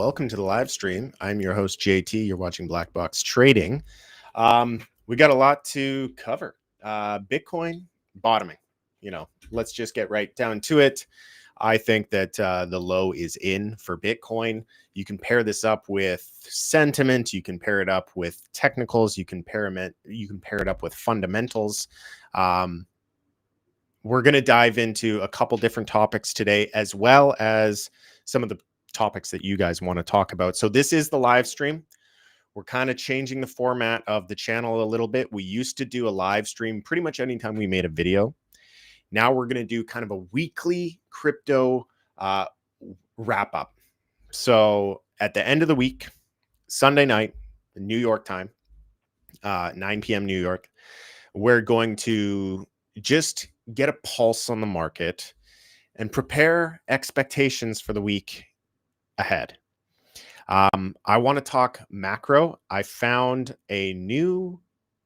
Welcome to the live stream. I'm your host, JT. You're watching Black Box Trading. We got a lot to cover. Bitcoin bottoming. Let's just get right down to it. I think that the low is in for Bitcoin. You can pair this up with sentiment. You can pair it up with technicals. You can pair it up with fundamentals. We're going to dive into a couple different topics today, as well as some of the topics that you guys want to talk about. So this is the live stream. We're kind of changing the format of the channel a little bit. We used to do a live stream pretty much anytime we made a video. Now we're going to do kind of a weekly crypto wrap up. So at the end of the week, Sunday night, New York time, 9 p.m. New York, we're going to just get a pulse on the market and prepare expectations for the week ahead. I want to talk macro. I found a new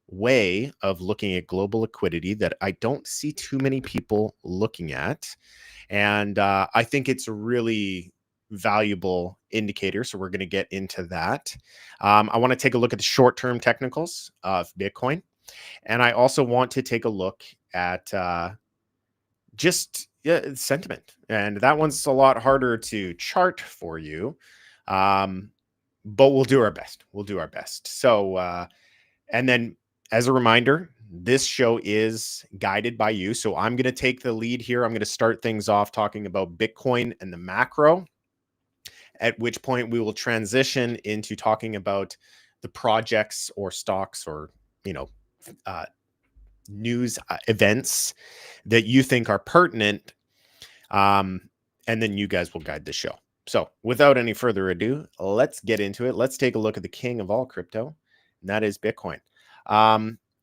way of looking at global liquidity that I don't see too many people looking at. And I think it's a really valuable indicator. So we're going to get into that. I want to take a look at the short-term technicals of Bitcoin. And I also want to take a look at sentiment. And that one's a lot harder to chart for you. But we'll do our best. So, and then as a reminder, this show is guided by you. So I'm going to take the lead here. I'm going to start things off talking about Bitcoin and the macro, at which point we will transition into talking about the projects or stocks or, news events that you think are pertinent. And then you guys will guide the show. So without any further ado, let's get into it. Let's take a look at the king of all crypto, and that is Bitcoin.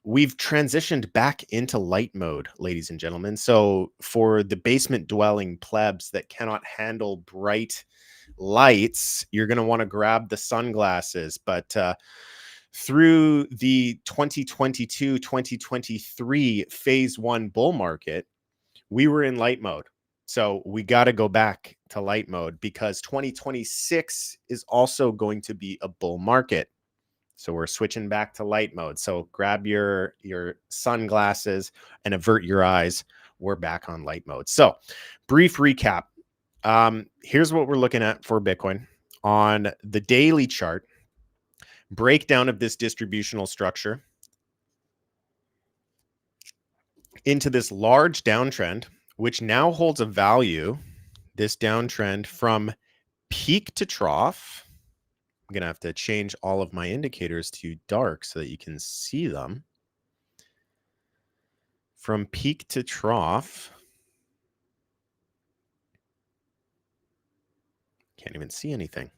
We've transitioned back into light mode, ladies and gentlemen. So for the basement dwelling plebs that cannot handle bright lights, you're going to want to grab the sunglasses. But through the 2022-2023 phase one bull market, we were in light mode. So we got to go back to light mode because 2026 is also going to be a bull market. So we're switching back to light mode. So grab your sunglasses and avert your eyes. We're back on light mode. So brief recap. Here's what we're looking at for Bitcoin on the daily chart. Breakdown of this distributional structure into this large downtrend, which now holds a value, this downtrend from peak to trough. I'm going to have to change all of my indicators to dark so that you can see them. From peak to trough. Can't even see anything.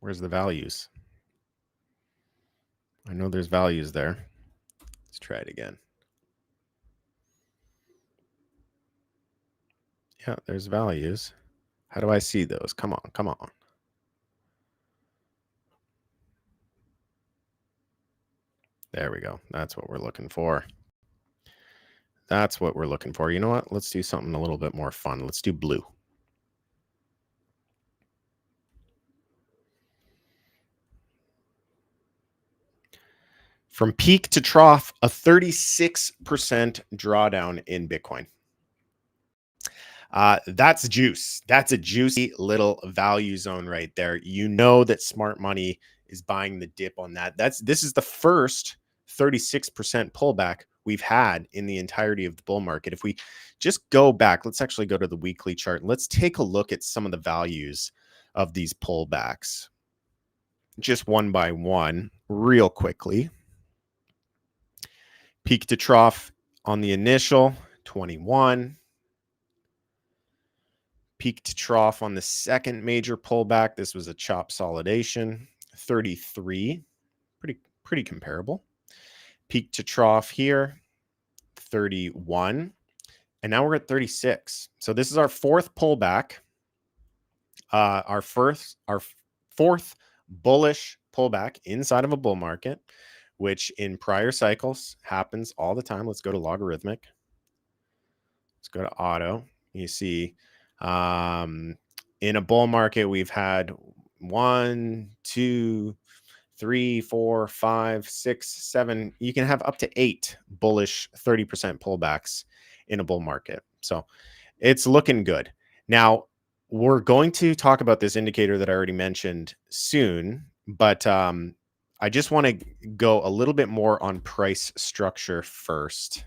Where's the values? I know there's values there. Let's try it again. Yeah, there's values. How do I see those? Come on. There we go. That's what we're looking for. You know what? Let's do something a little bit more fun. Let's do blue. From peak to trough, a 36% drawdown in Bitcoin. That's juice. That's a juicy little value zone right there. You know that smart money is buying the dip on that. This is the first 36% pullback we've had in the entirety of the bull market. If we just go back, let's actually go to the weekly chart and let's take a look at some of the values of these pullbacks. Just one by one, real quickly. Peak to trough on the initial, 21. Peak to trough on the second major pullback. This was a chop solidation, 33. Pretty comparable. Peak to trough here, 31. And now we're at 36. So this is our fourth pullback. Our fourth bullish pullback inside of a bull market, which in prior cycles happens all the time. Let's go to logarithmic. Let's go to auto. You see, in a bull market, we've had 1, 2, 3, 4, 5, 6, 7. You can have up to 8 bullish 30% pullbacks in a bull market. So it's looking good. Now, we're going to talk about this indicator that I already mentioned soon, but I just want to go a little bit more on price structure first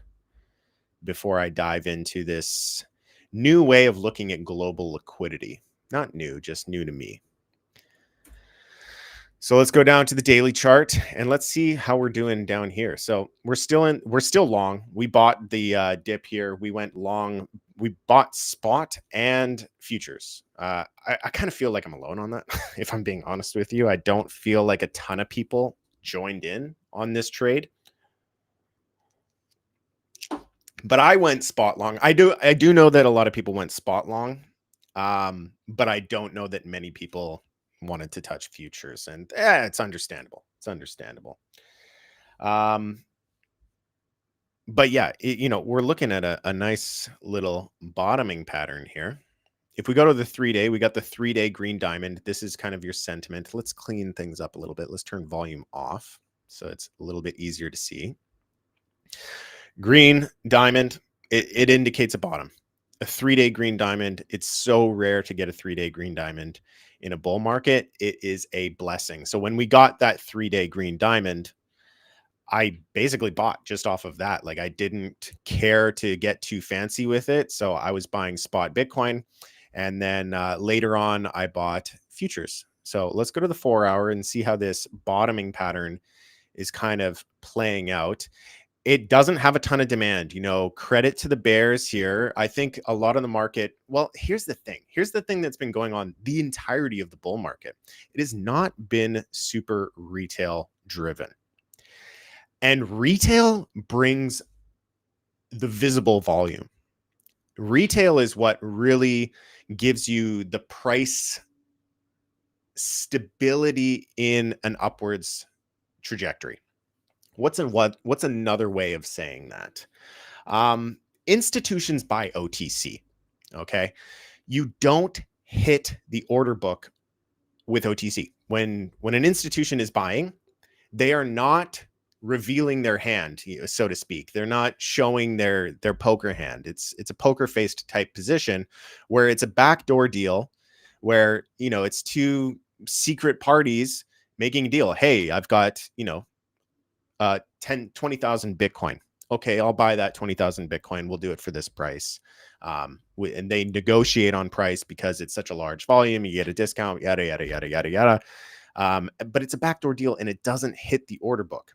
before I dive into this new way of looking at global liquidity. Not new, just new to me. So let's go down to the daily chart and let's see how we're doing down here. So we're still long. We bought the dip here. We went long. We bought spot and futures. I kind of feel like I'm alone on that. If I'm being honest with you, I don't feel like a ton of people joined in on this trade. But I went spot long. I do know that a lot of people went spot long. But I don't know that many people wanted to touch futures, and it's understandable. It's understandable. But yeah, we're looking at a nice little bottoming pattern here. If we go to the 3-day, we got the 3-day green diamond. This is kind of your sentiment. Let's clean things up a little bit. Let's turn volume off so it's a little bit easier to see. Green diamond, it indicates a bottom. A 3-day green diamond, it's so rare to get a 3-day green diamond in a bull market. It is a blessing. So when we got that 3-day green diamond, I basically bought just off of that. Like, I didn't care to get too fancy with it. So I was buying spot Bitcoin. And then later on, I bought futures. So let's go to the 4-hour and see how this bottoming pattern is kind of playing out. It doesn't have a ton of demand, credit to the bears here. I think a lot of the market, well, here's the thing that's been going on the entirety of the bull market. It has not been super retail driven. And retail brings the visible volume. Retail is what really gives you the price stability in an upwards trajectory. What's another way of saying that? Institutions buy OTC. Okay. You don't hit the order book with OTC. When an institution is buying, they are not revealing their hand, so to speak. They're not showing their poker hand. It's a poker faced type position where it's a backdoor deal where, it's two secret parties making a deal. Hey, I've got, 20,000 Bitcoin. Okay, I'll buy that 20,000 Bitcoin. We'll do it for this price. And they negotiate on price because it's such a large volume. You get a discount, yada, yada, yada, yada, yada. But it's a backdoor deal and it doesn't hit the order book.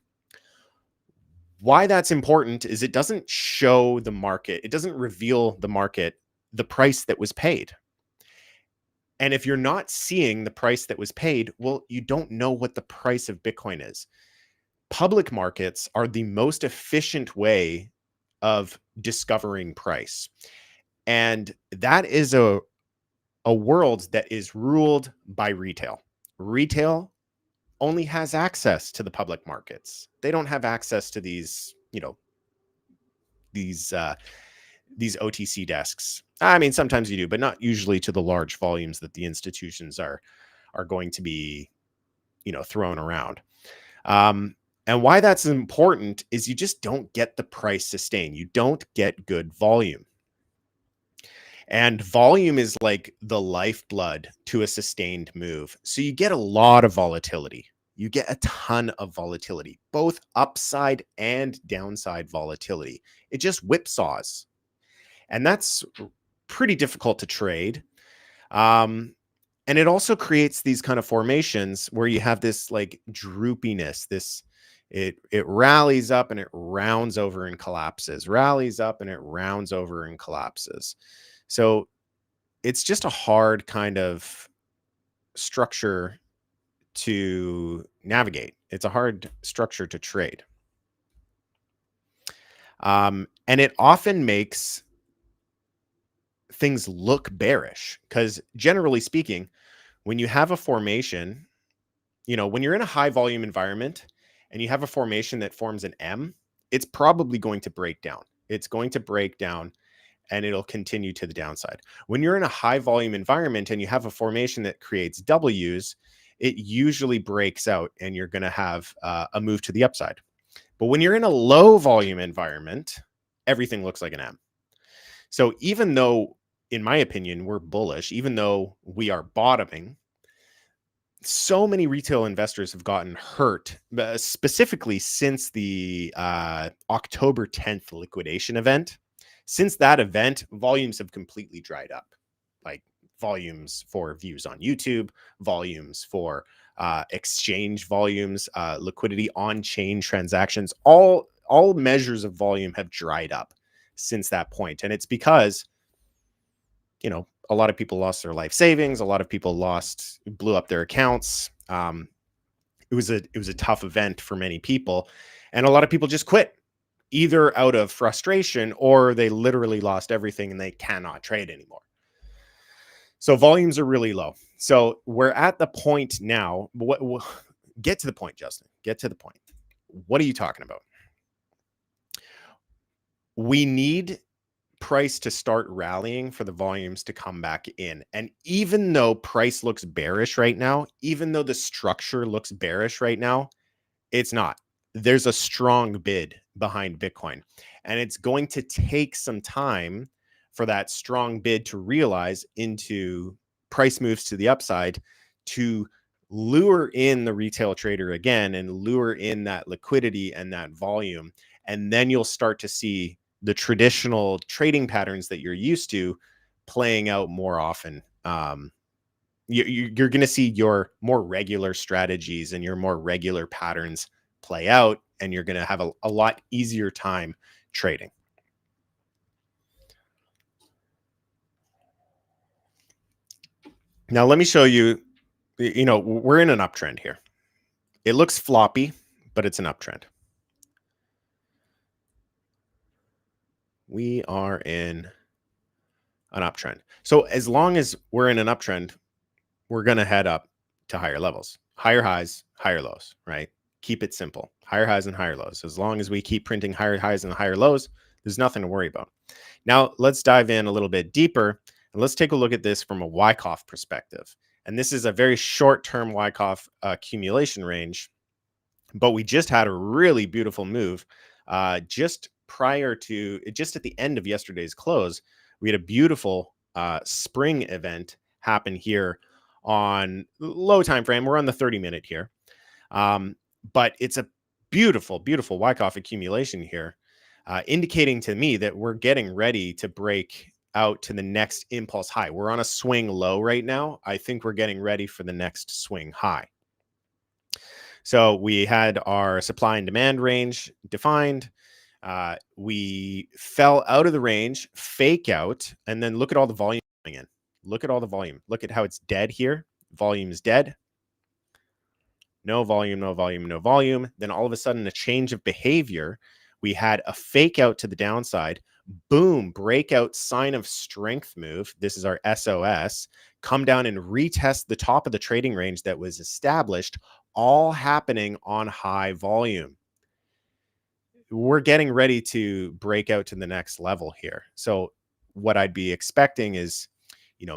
Why that's important is it doesn't show the market. It doesn't reveal the market the price that was paid. And if you're not seeing the price that was paid, well, you don't know what the price of Bitcoin is. Public markets are the most efficient way of discovering price. And that is a world that is ruled by retail. Retail only has access to the public markets. They don't have access to these OTC desks. I mean, sometimes you do, but not usually to the large volumes that the institutions are going to be, thrown around. And why that's important is you just don't get the price sustain. You don't get good volume. And volume is like the lifeblood to a sustained move. So you get a lot of volatility. You get a ton of volatility, both upside and downside volatility. It just whipsaws. And that's pretty difficult to trade. And it also creates these kind of formations where you have this like droopiness, it rallies up and it rounds over and collapses, rallies up and it rounds over and collapses. So it's just a hard kind of structure to navigate. It's a hard structure to trade. And it often makes things look bearish because generally speaking, when you have a formation, when you're in a high volume environment and you have a formation that forms an M, it's probably going to break down. It's going to break down and it'll continue to the downside. When you're in a high volume environment and you have a formation that creates W's, it usually breaks out and you're going to have a move to the upside. But when you're in a low volume environment, everything looks like an M. So even though, in my opinion, we're bullish, even though we are bottoming, so many retail investors have gotten hurt, specifically since the October 10th liquidation event. Since that event, volumes have completely dried up. Like volumes for views on YouTube, volumes for exchange volumes, liquidity on chain transactions, all measures of volume have dried up since that point. And it's because, a lot of people lost their life savings. A lot of people blew up their accounts. It was a tough event for many people, and a lot of people just quit, either out of frustration or they literally lost everything and they cannot trade anymore. So volumes are really low. So we're at the point now. Get to the point, Justin. Get to the point. What are you talking about? We need price to start rallying for the volumes to come back in. And even though price looks bearish right now, even though the structure looks bearish right now, it's not. There's a strong bid behind Bitcoin, and it's going to take some time for that strong bid to realize into price moves to the upside to lure in the retail trader again and lure in that liquidity and that volume. And then you'll start to see the traditional trading patterns that you're used to playing out more often. You're going to see your more regular strategies and your more regular patterns play out, and you're going to have a lot easier time trading. Now, let me show you, we're in an uptrend here. It looks floppy, but it's an uptrend. We are in an uptrend. So as long as we're in an uptrend, we're going to head up to higher levels, higher highs, higher lows, right? Keep it simple. Higher highs and higher lows. As long as we keep printing higher highs and higher lows, there's nothing to worry about. Now, let's dive in a little bit deeper and let's take a look at this from a Wyckoff perspective. And this is a very short-term Wyckoff accumulation range, but we just had a really beautiful move just at the end of yesterday's close. We had a beautiful spring event happen here on low time frame. We're on the 30-minute here. But it's a beautiful, beautiful Wyckoff accumulation here, indicating to me that we're getting ready to break out to the next impulse high. We're on a swing low right now. I think we're getting ready for the next swing high. So we had our supply and demand range defined. We fell out of the range, fake out, and then look at all the volume coming in. Look at all the volume. Look at how it's dead here. Volume is dead. No volume, no volume, no volume. Then all of a sudden, a change of behavior. We had a fake out to the downside. Boom, breakout, sign of strength move. This is our SOS. Come down and retest the top of the trading range that was established, all happening on high volume. We're getting ready to break out to the next level here. So what I'd be expecting is,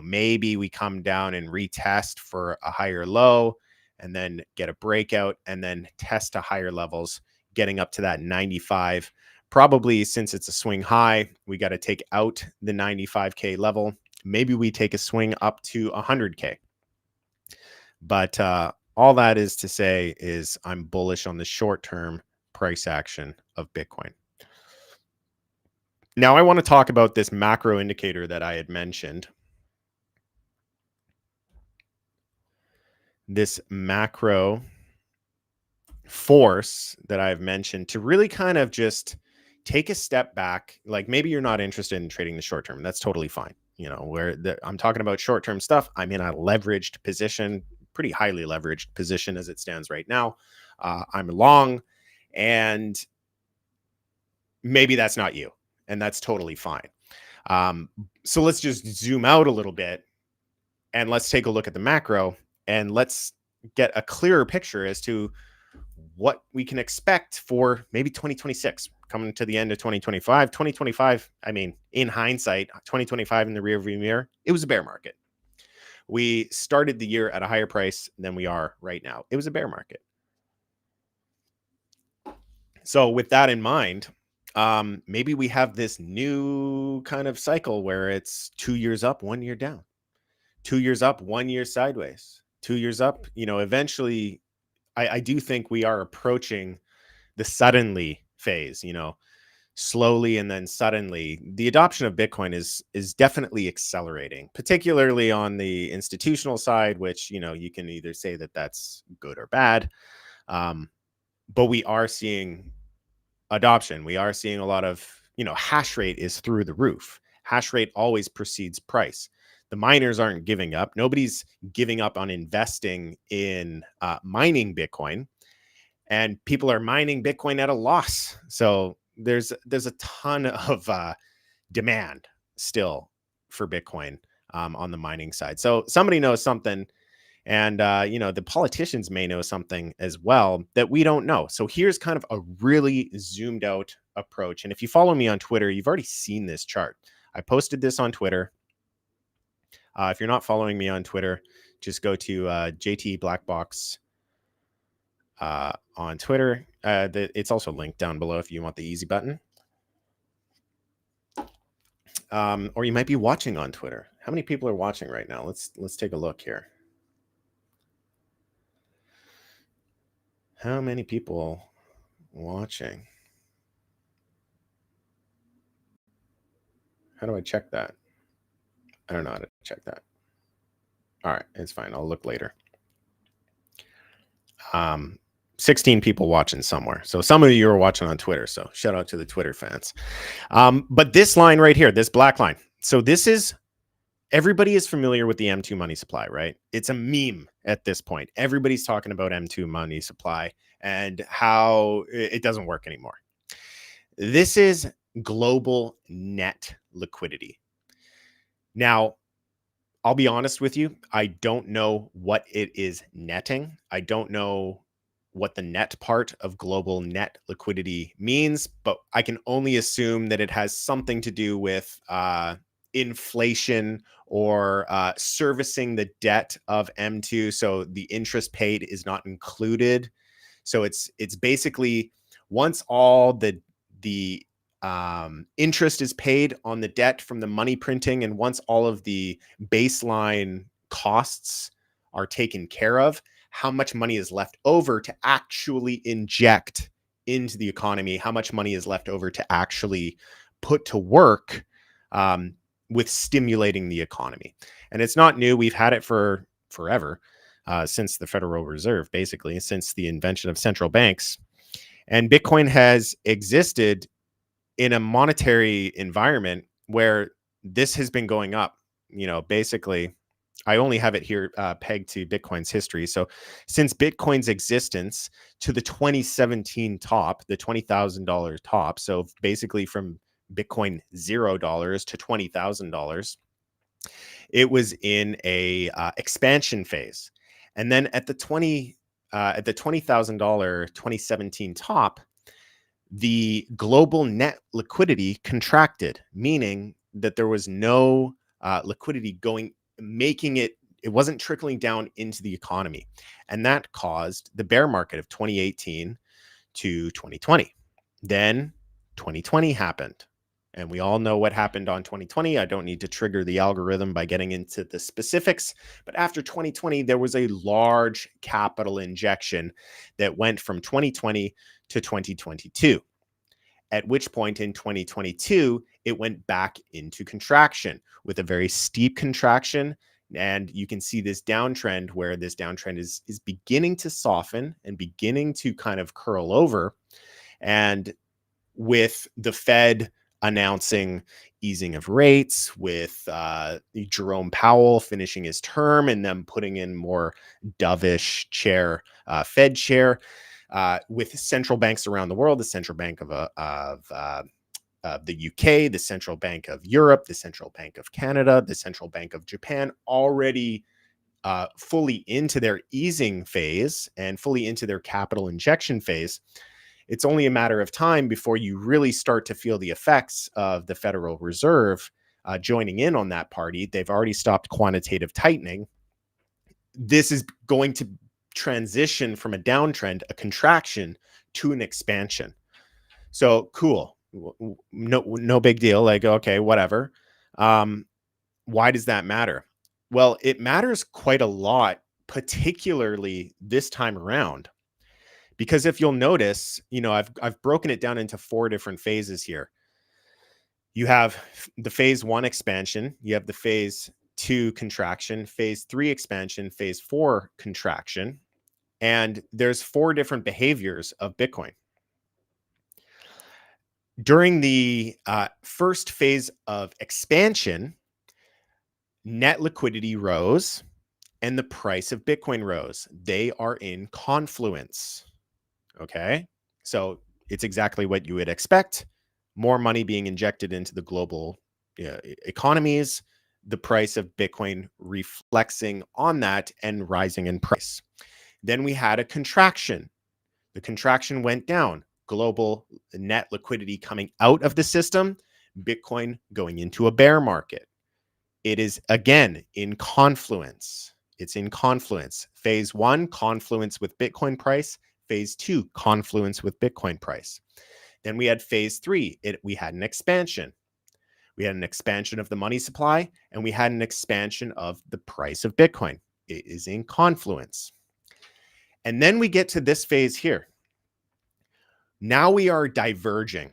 maybe we come down and retest for a higher low, and then get a breakout and then test to higher levels, getting up to that 95. Probably since it's a swing high, we got to take out the 95K level. Maybe we take a swing up to 100K. But all that is to say is I'm bullish on the short-term price action of Bitcoin. Now I want to talk about this macro indicator that I had mentioned. This macro force that I've mentioned to really kind of just take a step back. Like maybe you're not interested in trading the short term. That's totally fine. I'm talking about short term stuff. I'm in a leveraged position, pretty highly leveraged position as it stands right now. I'm long, and maybe that's not you, and that's totally fine. So let's just zoom out a little bit and let's take a look at the macro, and let's get a clearer picture as to what we can expect for maybe 2026, coming to the end of 2025. 2025, I mean, in hindsight, 2025 in the rearview mirror, it was a bear market. We started the year at a higher price than we are right now. It was a bear market. So with that in mind, maybe we have this new kind of cycle where it's 2 years up, 1 year down, 2 years up, 1 year sideways, 2 years up. Eventually, I do think we are approaching the suddenly phase. Slowly and then suddenly. The adoption of Bitcoin is definitely accelerating, particularly on the institutional side, which you can either say that that's good or bad. But we are seeing adoption. We are seeing a lot of, hash rate is through the roof. Hash rate always precedes price. The miners aren't giving up. Nobody's giving up on investing in mining Bitcoin, and people are mining Bitcoin at a loss. So there's a ton of demand still for Bitcoin on the mining side. So somebody knows something. And, the politicians may know something as well that we don't know. So here's kind of a really zoomed out approach. And if you follow me on Twitter, you've already seen this chart. I posted this on Twitter. If you're not following me on Twitter, just go to JT Blackbox on Twitter. It's also linked down below if you want the easy button. Or you might be watching on Twitter. How many people are watching right now? Let's take a look here. How many people watching? How do I check that? I don't know how to check that. All right, it's fine. I'll look later. 16 people watching somewhere. So some of you are watching on Twitter. So shout out to the Twitter fans. But this line right here, this black line. So this is, everybody is familiar with the M2 money supply, right? It's a meme at this point. Everybody's talking about M2 money supply and how it doesn't work anymore. This is global net liquidity. Now, I'll be honest with you. I don't know what it is netting. I don't know what the net part of global net liquidity means, but I can only assume that it has something to do with inflation or servicing the debt of M2. So the interest paid is not included. So it's basically once all the interest is paid on the debt from the money printing, and once all of the baseline costs are taken care of, how much money is left over to actually inject into the economy, how much money is left over to actually put to work with stimulating the economy. And it's not new. We've had it for forever, since the Federal Reserve, basically, since the invention of central banks. And Bitcoin has existed in a monetary environment where this has been going up. Basically, I only have it here pegged to Bitcoin's history. So since Bitcoin's existence to the 2017 top, the $20,000 top, so basically from Bitcoin $0 to $20,000, it was in a expansion phase. And then at the $20,000 2017 top, the global net liquidity contracted, meaning that there was no liquidity making it wasn't trickling down into the economy. And that caused the bear market of 2018 to 2020. Then 2020 happened. And we all know what happened on 2020. I don't need to trigger the algorithm by getting into the specifics. But after 2020, there was a large capital injection that went from 2020 to 2022. At which point in 2022, it went back into contraction with a very steep contraction. And you can see this downtrend where this downtrend is beginning to soften and beginning to kind of curl over. And with the Fed announcing easing of rates, with Jerome Powell finishing his term and them putting in more dovish Fed chair, with central banks around the world, the central bank of the UK, the central bank of Europe, the central bank of Canada, the central bank of Japan already fully into their easing phase and fully into their capital injection phase, it's only a matter of time before you really start to feel the effects of the Federal Reserve joining in on that party. They've already stopped quantitative tightening. This is going to transition from a downtrend, a contraction, to an expansion. So cool. No big deal. Like, okay, whatever. Why does that matter? Well, it matters quite a lot, particularly this time around. Because if you'll notice, I've broken it down into 4 different phases here. You have the phase 1 expansion, you have the phase 2 contraction, phase 3 expansion, phase 4 contraction, and there's 4 different behaviors of Bitcoin. During the first phase of expansion, net liquidity rose and the price of Bitcoin rose. They are in confluence. Okay. So it's exactly what you would expect. More money being injected into the global economies, the price of Bitcoin reflexing on that and rising in price. Then we had a contraction. The contraction went down. Global net liquidity coming out of the system, Bitcoin going into a bear market. It is again in confluence. It's in confluence. Phase 1, confluence with Bitcoin price. Phase 2, confluence with Bitcoin price. Then we had phase 3. We had an expansion. We had an expansion of the money supply, and we had an expansion of the price of Bitcoin. It is in confluence. And then we get to this phase here. Now we are diverging.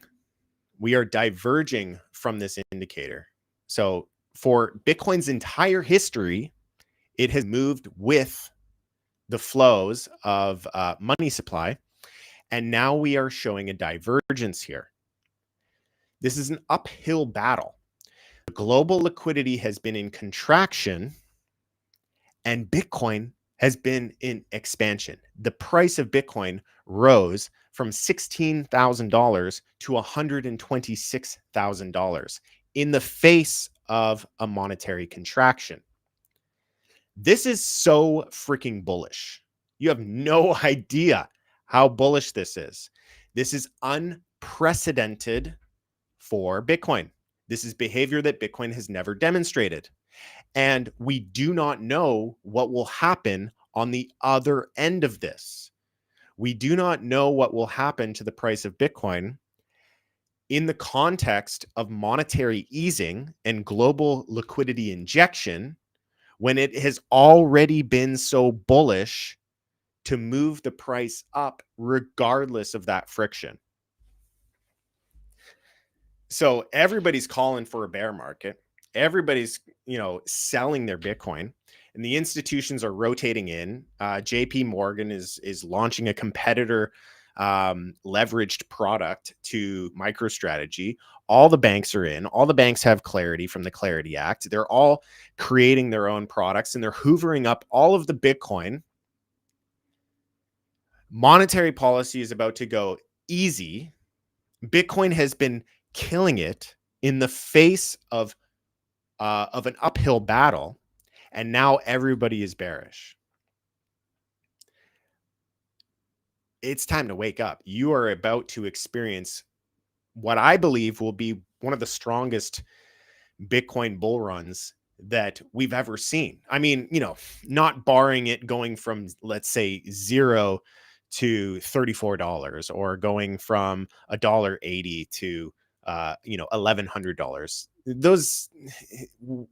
We are diverging from this indicator. So for Bitcoin's entire history, it has moved with the flows of money supply. And now we are showing a divergence here. This is an uphill battle. The global liquidity has been in contraction and Bitcoin has been in expansion. The price of Bitcoin rose from $16,000 to $126,000 in the face of a monetary contraction. This is so freaking bullish. You have no idea how bullish this is. This is unprecedented for Bitcoin. This is behavior that Bitcoin has never demonstrated. And we do not know what will happen on the other end of this. We do not know what will happen to the price of Bitcoin in the context of monetary easing and global liquidity injection when it has already been so bullish to move the price up regardless of that friction. So everybody's calling for a bear market. Everybody's, selling their Bitcoin, and the institutions are rotating in. JP Morgan is launching a competitor leveraged product to MicroStrategy. All the banks are in. All the banks have clarity from the Clarity Act. They're all creating their own products, and they're hoovering up all of the Bitcoin. Monetary policy is about to go easy. Bitcoin has been killing it in the face of an uphill battle, and now everybody is bearish. It's time to wake up. You are about to experience what I believe will be one of the strongest Bitcoin bull runs that we've ever seen. I mean, not barring it going from, let's say, 0 to $34 or going from $1.80 to $1,100. Those,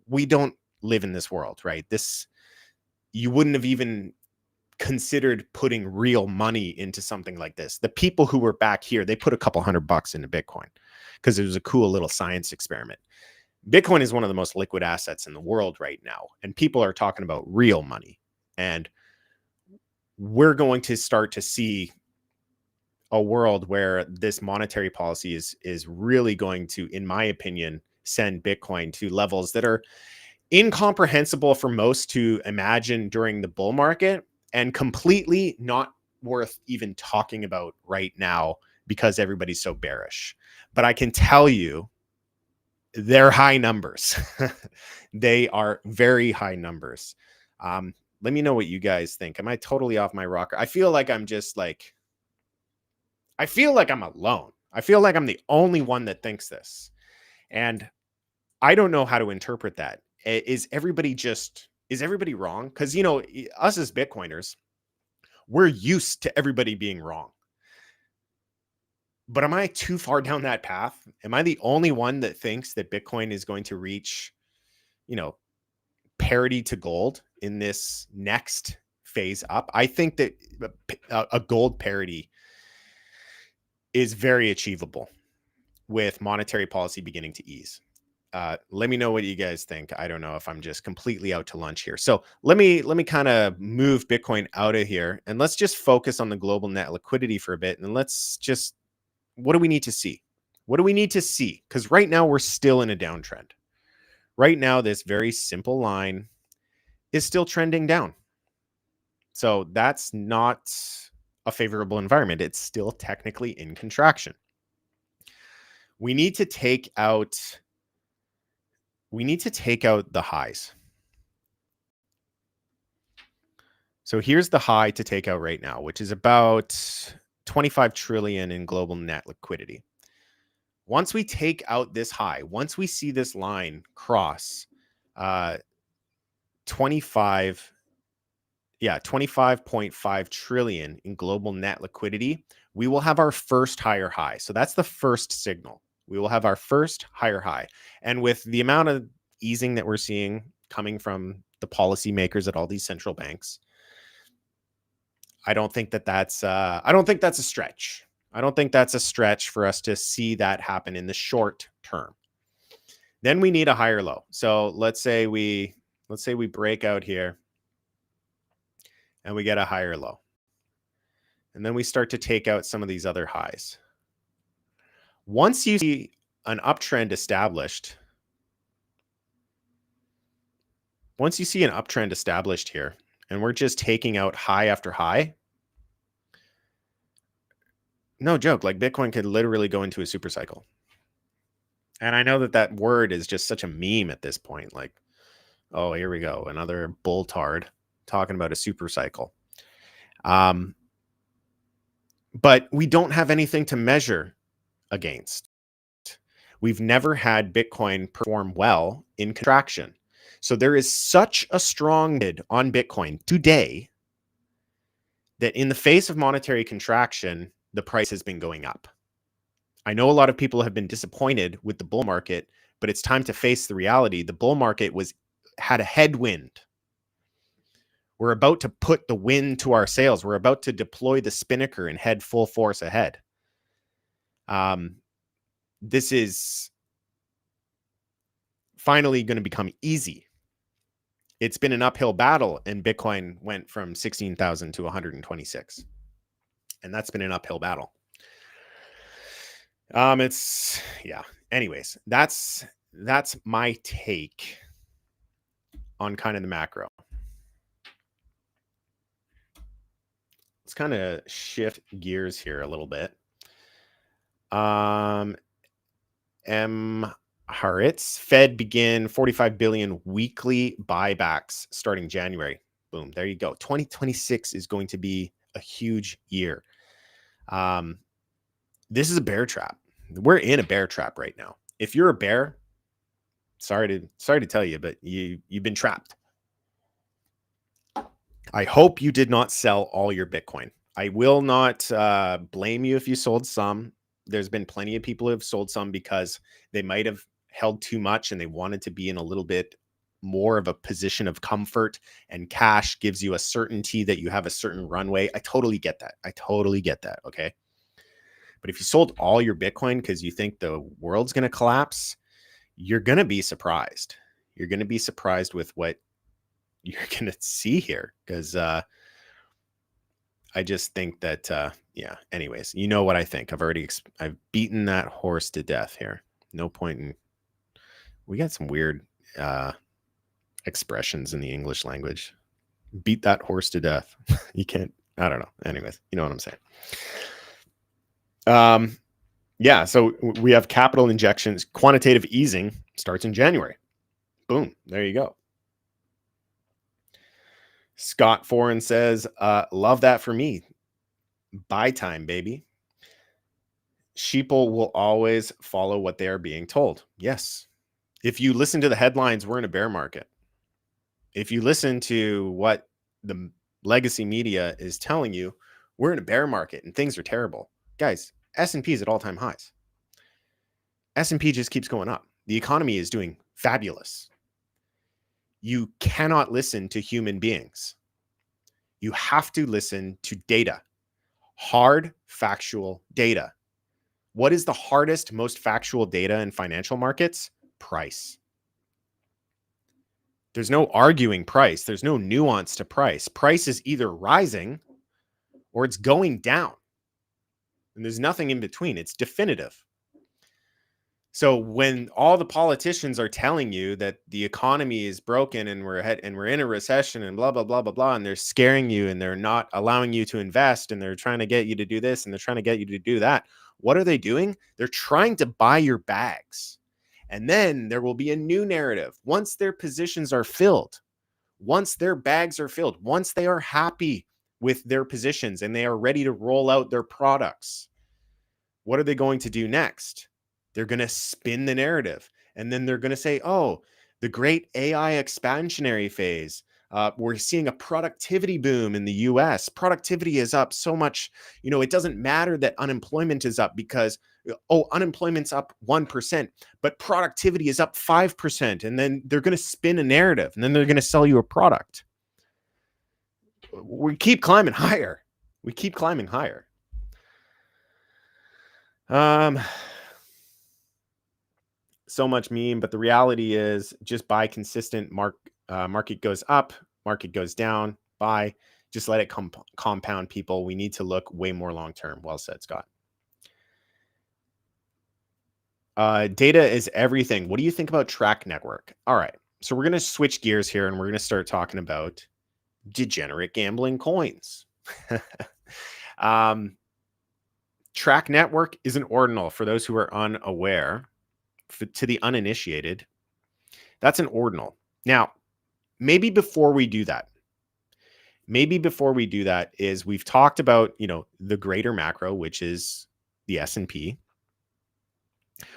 we don't live in this world, right? You wouldn't have even considered putting real money into something like this. The people who were back here, they put a couple $100 into Bitcoin because it was a cool little science experiment. Bitcoin is one of the most liquid assets in the world right now, and people are talking about real money. And we're going to start to see a world where this monetary policy is really going to, in my opinion, send Bitcoin to levels that are incomprehensible for most to imagine during the bull market and completely not worth even talking about right now because everybody's so bearish. But I can tell you they're high numbers. They are very high numbers. Let me know what you guys think. Am I totally off my rocker? I feel like I'm just like, I feel like I'm alone. I feel like I'm the only one that thinks this. And I don't know how to interpret that. Is everybody wrong? Because, us as Bitcoiners, we're used to everybody being wrong. But am I too far down that path? Am I the only one that thinks that Bitcoin is going to reach, parity to gold in this next phase up? I think that a gold parity is very achievable with monetary policy beginning to ease. Let me know what you guys think. I don't know if I'm just completely out to lunch here. So let me kind of move Bitcoin out of here, and let's just focus on the global net liquidity for a bit. And what do we need to see? What do we need to see? Because right now we're still in a downtrend. Right now, this very simple line is still trending down. So that's not a favorable environment. It's still technically in contraction. We need to take out the highs. So here's the high to take out right now, which is about 25 trillion in global net liquidity. Once we take out this high, once we see this line cross 25.5 trillion in global net liquidity, we will have our first higher high. So that's the first signal. We will have our first higher high. And with the amount of easing that we're seeing coming from the policymakers at all these central banks, I don't think that's a stretch. I don't think that's a stretch for us to see that happen in the short term. Then we need a higher low. So let's say we break out here and we get a higher low. And then we start to take out some of these other highs. Once you see an uptrend established, here, and we're just taking out high after high, no joke, like Bitcoin could literally go into a super cycle. And I know that word is just such a meme at this point. Like, oh, here we go. Another bulltard talking about a super cycle. But we don't have anything to measure against. We've never had Bitcoin perform well in contraction. So there is such a strong bid on Bitcoin today that in the face of monetary contraction, the price has been going up. I know a lot of people have been disappointed with the bull market, but it's time to face the reality. The bull market had a headwind. We're about to put the wind to our sails. We're about to deploy the spinnaker and head full force ahead. This is finally going to become easy. It's been an uphill battle, and Bitcoin went from 16,000 to 126. And that's been an uphill battle. Anyways, that's my take on kind of the macro. Let's kind of shift gears here a little bit. Haaretz, Fed begin 45 billion weekly buybacks starting January. Boom, there you go. 2026 is going to be a huge year. This is a bear trap. We're in a bear trap right now. If you're a bear, sorry to tell you, but you've been trapped. I hope you did not sell all your Bitcoin. I will not blame you if you sold some. There's been plenty of people who have sold some because they might have held too much and they wanted to be in a little bit more of a position of comfort, and cash gives you a certainty that you have a certain runway. I totally get that. Okay. But if you sold all your Bitcoin because you think the world's going to collapse, you're going to be surprised. You're going to be surprised with what you're going to see here. Because I just think that, anyways, you know what I think. I've beaten that horse to death here. No point in, we got some weird expressions in the English language. Beat that horse to death. You can't, I don't know. Anyways, you know what I'm saying. So we have capital injections. Quantitative easing starts in January. Boom. There you go. Scott Foreign says, love that for me. Buy time, baby. Sheeple will always follow what they are being told. Yes. If you listen to the headlines, we're in a bear market. If you listen to what the legacy media is telling you, we're in a bear market and things are terrible. Guys, S&P is at all-time highs. S&P just keeps going up. The economy is doing fabulous. You cannot listen to human beings. You have to listen to data. Hard, factual data. What is the hardest, most factual data in financial markets? Price. There's no arguing price. There's no nuance to price. Price is either rising or it's going down. And there's nothing in between. It's definitive. So when all the politicians are telling you that the economy is broken and we're in a recession and blah, blah, blah, blah, blah, and they're scaring you and they're not allowing you to invest and they're trying to get you to do this and they're trying to get you to do that, what are they doing? They're trying to buy your bags. And then there will be a new narrative. Once their positions are filled, once their bags are filled, once they are happy with their positions and they are ready to roll out their products, what are they going to do next? They're going to spin the narrative. And then they're going to say, oh, the great AI expansionary phase. We're seeing a productivity boom in the US. Productivity is up so much. It doesn't matter that unemployment is up because, unemployment's up 1%, but productivity is up 5%. And then they're going to spin a narrative and then they're going to sell you a product. We keep climbing higher. We keep climbing higher. So much meme, but the reality is just buy consistent. Market goes up, market goes down, buy. Just let it compound, people. We need to look way more long term. Well said, Scott. Data is everything. What do you think about Track Network? All right, so we're going to switch gears here and we're going to start talking about degenerate gambling coins. Track Network is an ordinal for those who are unaware. To the uninitiated, that's an ordinal. Now, maybe before we do that is we've talked about, the greater macro, which is the S&P.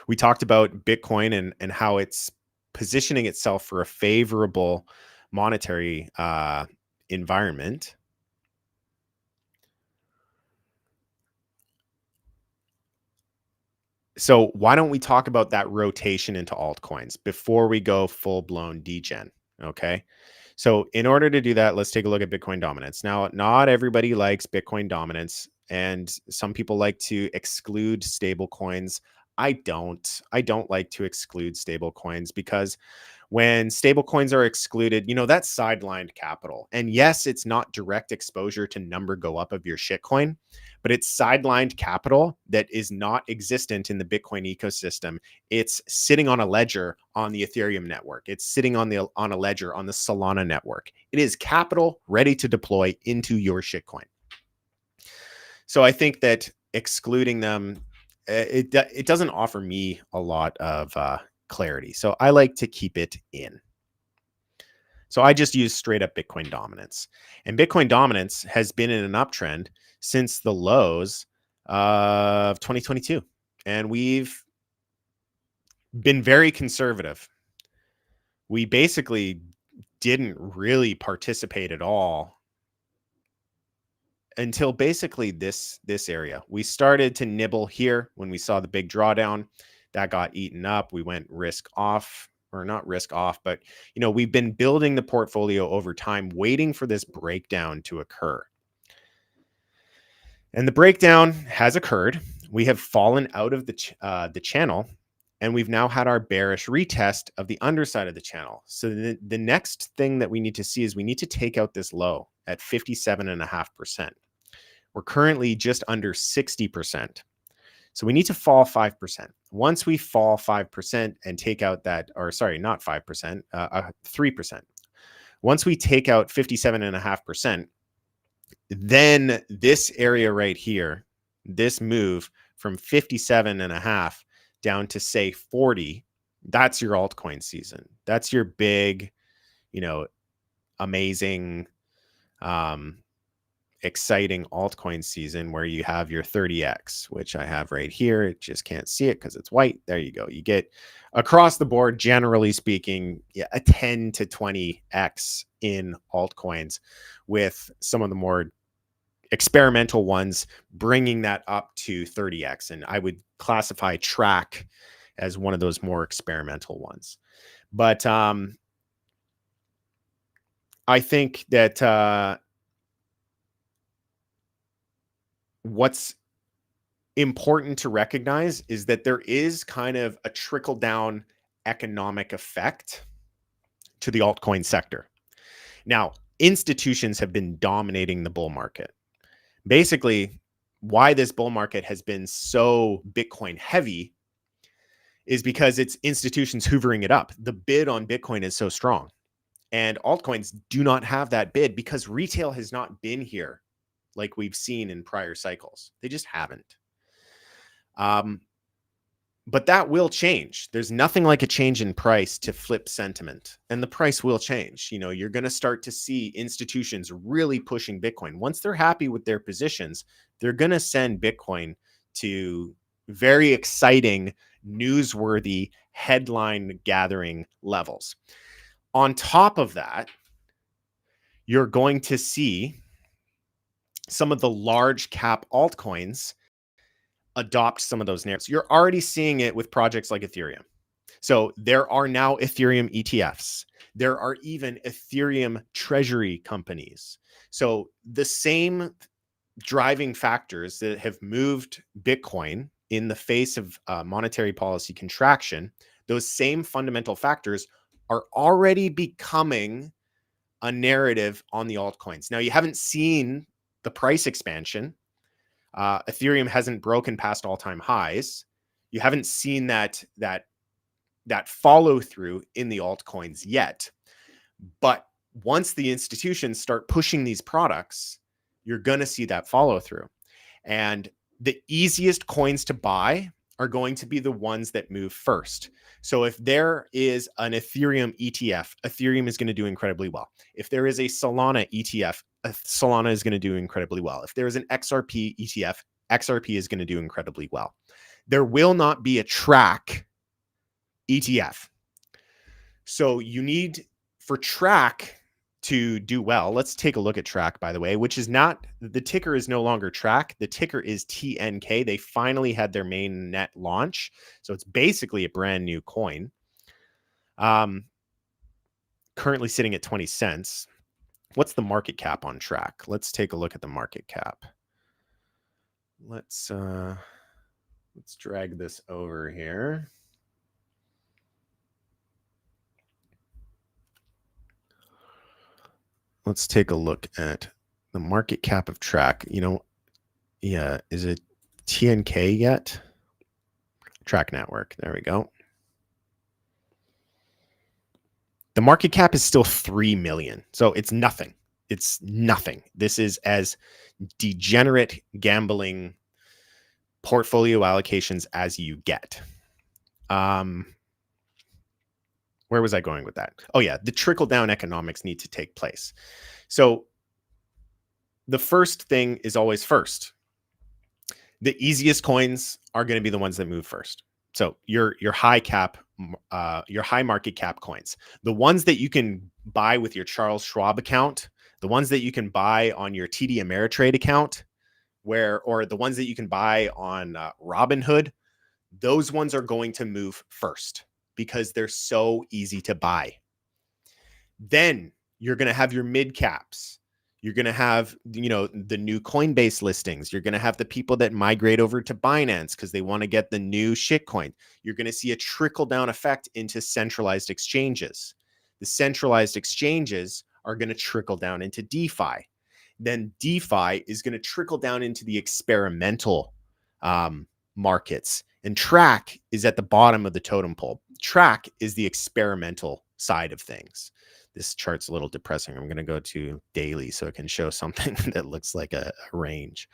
We talked about Bitcoin and how it's positioning itself for a favorable monetary environment. So why don't we talk about that rotation into altcoins before we go full-blown degen, okay? So in order to do that, let's take a look at Bitcoin dominance. Now, not everybody likes Bitcoin dominance, and some people like to exclude stable coins. I don't like to exclude stable coins because when stable coins are excluded, that's sidelined capital. And yes, it's not direct exposure to number go up of your shitcoin, but it's sidelined capital that is not existent in the Bitcoin ecosystem. It's sitting on a ledger on the Ethereum network. It's sitting on a ledger on the Solana network. It is capital ready to deploy into your shitcoin. So I think that excluding them, it doesn't offer me a lot of clarity. So I like to keep it in. So I just use straight up Bitcoin dominance. And Bitcoin dominance has been in an uptrend since the lows of 2022. And we've been very conservative. We basically didn't really participate at all until basically this area. We started to nibble here when we saw the big drawdown. That got eaten up. We went risk off, or not risk off, but we've been building the portfolio over time, waiting for this breakdown to occur. And the breakdown has occurred. We have fallen out of the channel, and we've now had our bearish retest of the underside of the channel. So the next thing that we need to see is we need to take out this low at 57.5%. We're currently just under 60%. So we need to fall 5%. Once we fall 5% and take out that, or sorry, not 5%, 3%. Once we take out 57.5%, then this area right here, this move from 57.5 down to say 40, that's your altcoin season. That's your big, amazing exciting altcoin season where you have your 30x, which I have right here. It just can't see it because it's white. There you go. You get across the board, generally speaking, a 10 to 20x in altcoins, with some of the more experimental ones bringing that up to 30x. And I would classify Track as one of those more experimental ones. But I think that what's important to recognize is that there is kind of a trickle down economic effect to the altcoin sector. Now, institutions have been dominating the bull market. Basically, why this bull market has been so Bitcoin heavy is because it's institutions hoovering it up. The bid on Bitcoin is so strong, and altcoins do not have that bid because retail has not been here like we've seen in prior cycles. They just haven't. But that will change. There's nothing like a change in price to flip sentiment, and the price will change. You know, you're going to start to see institutions really pushing Bitcoin. Once they're happy with their positions, they're going to send Bitcoin to very exciting, newsworthy, headline gathering levels. On top of that, you're going to see some of the large cap altcoins adopt some of those narratives. You're already seeing it with projects like Ethereum. So there are now Ethereum ETFs. There are even Ethereum treasury companies. So the same driving factors that have moved Bitcoin in the face of monetary policy contraction, those same fundamental factors are already becoming a narrative on the altcoins. Now, you haven't seen the price expansion. Ethereum hasn't broken past all-time highs. You haven't seen that follow through in the altcoins yet. But once the institutions start pushing these products, you're going to see that follow through. And the easiest coins to buy are going to be the ones that move first. So if there is an Ethereum ETF, Ethereum is going to do incredibly well. If there is a Solana ETF, Solana is going to do incredibly well. If there is an XRP ETF, XRP is going to do incredibly well. There will not be a Track ETF. So you need, for Track to do well, let's take a look at Track, by the way, which is not, the ticker is no longer Track. The ticker is TNK. They finally had their main net launch. So it's basically a brand new coin. Currently sitting at 20 cents. What's the market cap on Track? Let's take a look at the market cap. Let's drag this over here. Let's take a look at the market cap of Track. You know, yeah, is it TNK yet? Track Network. There we go. The market cap is still 3 million. So it's nothing. It's nothing. This is as degenerate gambling portfolio allocations as you get. Where was I going with that? Oh yeah, the trickle down economics need to take place. So the first thing is always first. The easiest coins are going to be the ones that move first. So your high market cap coins, the ones that you can buy with your Charles Schwab account, the ones that you can buy on your TD Ameritrade account, or the ones that you can buy on Robinhood, those ones are going to move first because they're so easy to buy. Then you're going to have your mid caps. You're going to have, you know, the new Coinbase listings. You're going to have the people that migrate over to Binance because they want to get the new shitcoin. You're going to see a trickle down effect into centralized exchanges. The centralized exchanges are going to trickle down into DeFi. Then DeFi is going to trickle down into the experimental markets. And Track is at the bottom of the totem pole. Track is the experimental side of things. This chart's a little depressing. I'm going to go to daily so it can show something that looks like a range.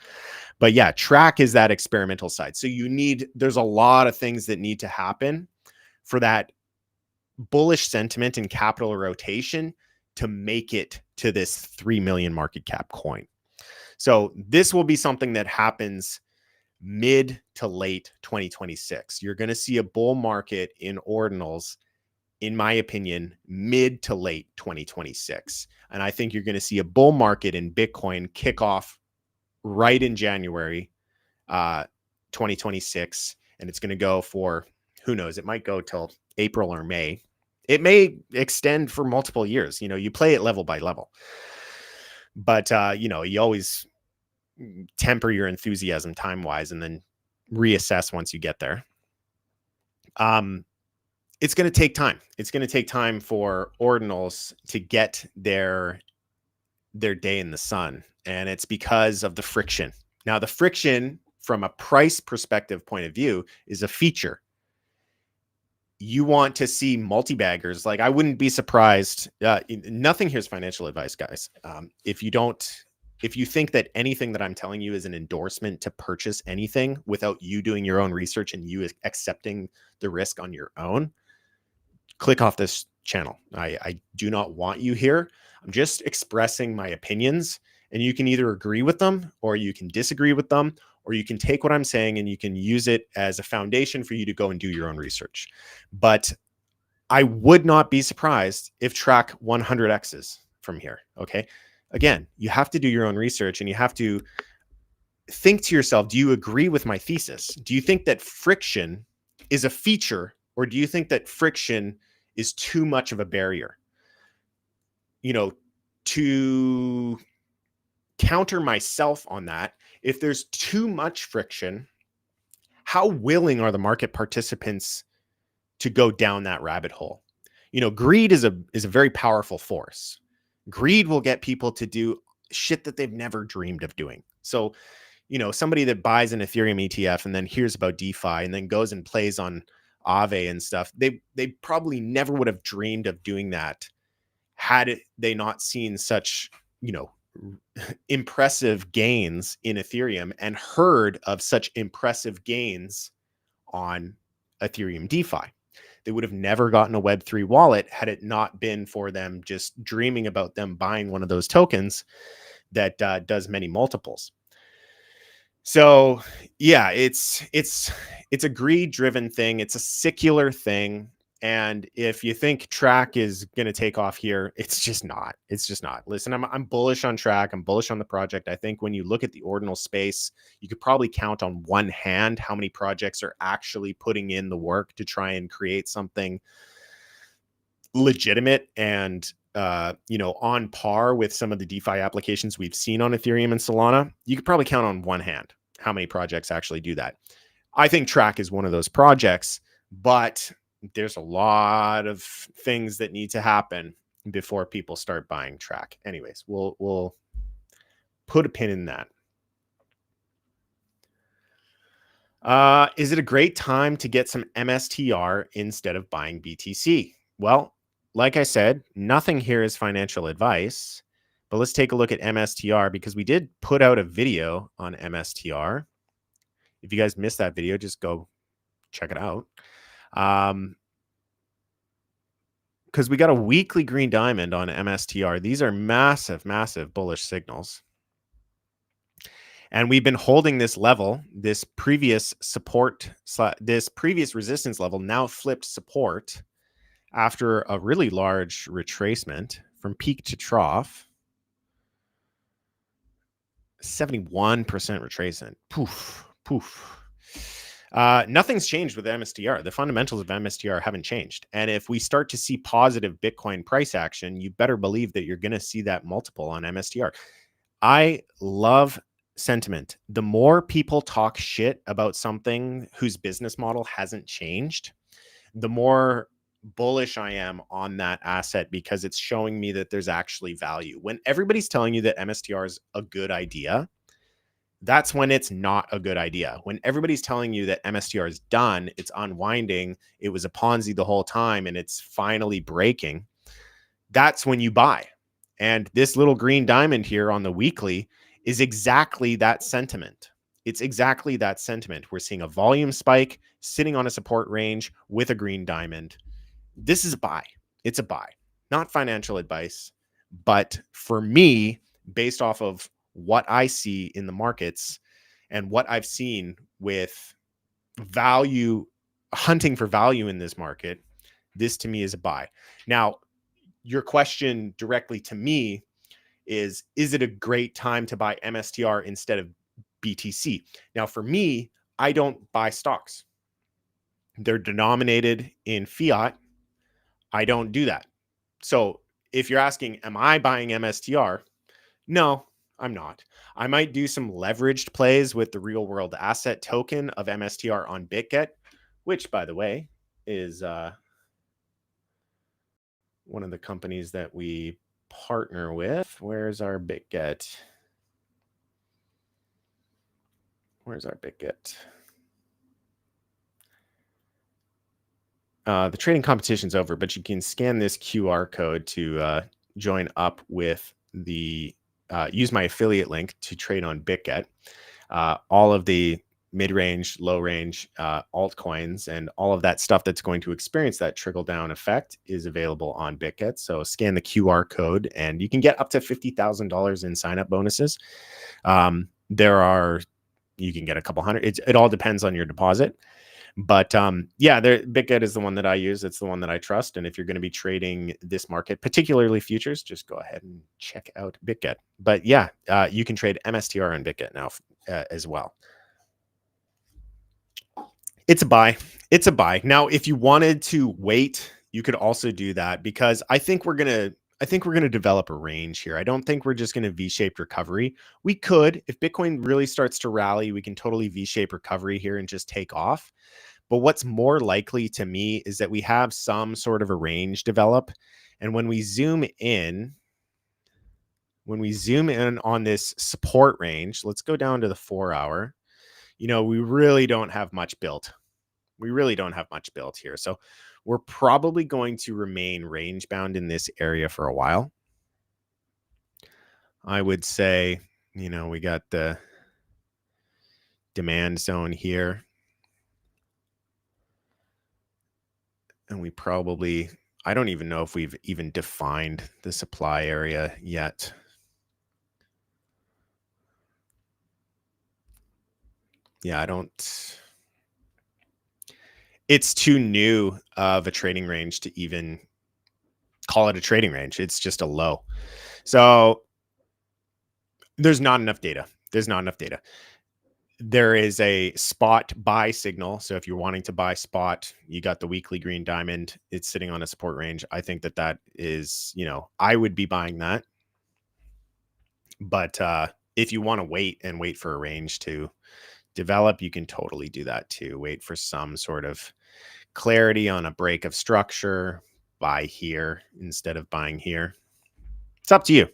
But yeah, Track is that experimental side. So there's a lot of things that need to happen for that bullish sentiment and capital rotation to make it to this 3 million market cap coin. So this will be something that happens mid to late 2026. You're going to see a bull market in ordinals, in my opinion, mid to late 2026. And I think you're going to see a bull market in Bitcoin kick off right in January 2026. And it's going to go for, who knows, it might go till April or May. It may extend for multiple years. You play it level by level. But, you always temper your enthusiasm time-wise and then reassess once you get there. It's going to take time. It's going to take time for ordinals to get their day in the sun. And it's because of the friction. Now, the friction from a price perspective point of view is a feature. You want to see multi-baggers. Like, I wouldn't be surprised. Nothing here is financial advice, guys. If you think that anything that I'm telling you is an endorsement to purchase anything without you doing your own research and you accepting the risk on your own, click off this channel. I do not want you here. I'm just expressing my opinions, and you can either agree with them or you can disagree with them, or you can take what I'm saying and you can use it as a foundation for you to go and do your own research. But I would not be surprised if track 100x's from here. Okay. Again, you have to do your own research and you have to think to yourself, do you agree with my thesis? Do you think that friction is a feature, or do you think that friction is too much of a barrier? To counter myself on that, if there's too much friction, how willing are the market participants to go down that rabbit hole? Greed is a very powerful force. Greed will get people to do shit that they've never dreamed of doing. So, somebody that buys an Ethereum ETF and then hears about DeFi and then goes and plays on Aave and stuff, they probably never would have dreamed of doing that had they not seen such, impressive gains in Ethereum and heard of such impressive gains on Ethereum DeFi. They would have never gotten a Web3 wallet had it not been for them just dreaming about them buying one of those tokens that does many multiples. So yeah, it's a greed-driven thing. It's a secular thing. And if you think track is going to take off here, it's just not. It's just not. Listen, I'm bullish on track. I'm bullish on the project. I think when you look at the ordinal space, you could probably count on one hand how many projects are actually putting in the work to try and create something legitimate and on par with some of the DeFi applications we've seen on Ethereum and Solana. You could probably count on one hand how many projects actually do that. I think track is one of those projects, but there's a lot of things that need to happen before people start buying track. Anyways, we'll put a pin in that. Is it a great time to get some MSTR instead of buying BTC? Well, like I said, nothing here is financial advice, but let's take a look at MSTR because we did put out a video on MSTR. If you guys missed that video, just go check it out. Because we got a weekly green diamond on MSTR. These are massive, massive bullish signals. And we've been holding this level, this previous support, this previous resistance level now flipped support after a really large retracement from peak to trough. 71% retracement. Poof, poof. Nothing's changed with MSTR. The fundamentals of MSTR haven't changed. And if we start to see positive Bitcoin price action, you better believe that you're going to see that multiple on MSTR. I love sentiment. The more people talk shit about something whose business model hasn't changed, the more bullish I am on that asset because it's showing me that there's actually value. When everybody's telling you that MSTR is a good idea, that's when it's not a good idea. When everybody's telling you that MSTR is done, it's unwinding, it was a Ponzi the whole time, and it's finally breaking, that's when you buy. And this little green diamond here on the weekly is exactly that sentiment. It's exactly that sentiment. We're seeing a volume spike sitting on a support range with a green diamond. This is a buy. It's a buy, not financial advice. But for me, based off of what I see in the markets and what I've seen with value, hunting for value in this market, this to me is a buy. Now, your question directly to me is it a great time to buy MSTR instead of BTC? Now, for me, I don't buy stocks. They're denominated in fiat. I don't do that. So if you're asking, am I buying MSTR? No, I'm not. I might do some leveraged plays with the real world asset token of MSTR on BitGet, which, by the way, is one of the companies that we partner with. Where's our BitGet? Where's our BitGet? The trading competition's over, but you can scan this QR code to join up with the use my affiliate link to trade on BitGet. All of the mid-range, low-range altcoins and all of that stuff that's going to experience that trickle-down effect is available on BitGet. So scan the QR code and you can get up to $50,000 in sign-up bonuses. You can get a couple hundred. It all depends on your deposit. But yeah, BitGet is the one that I use. It's the one that I trust. And if you're going to be trading this market, particularly futures, just go ahead and check out BitGet. But yeah, you can trade MSTR on BitGet now as well. It's a buy. It's a buy. Now, if you wanted to wait, you could also do that, because I think we're gonna develop a range here. I don't think we're just gonna V-shaped recovery. We could, if Bitcoin really starts to rally, we can totally V-shape recovery here and just take off. But what's more likely to me is that we have some sort of a range develop. And when we zoom in on this support range, let's go down to the 4-hour. We really don't have much built. We really don't have much built here. So we're probably going to remain range bound in this area for a while. I would say, we got the demand zone here. And we probably, I don't even know if we've even defined the supply area yet. Yeah, it's too new of a trading range to even call it a trading range. It's just a low. So there's not enough data. There is a spot buy signal. So if you're wanting to buy spot, you got the weekly green diamond. It's sitting on a support range. I think that is, I would be buying that. But if you want to wait for a range to develop, you can totally do that too. Wait for some sort of clarity on a break of structure, buy here instead of buying here. It's up to you.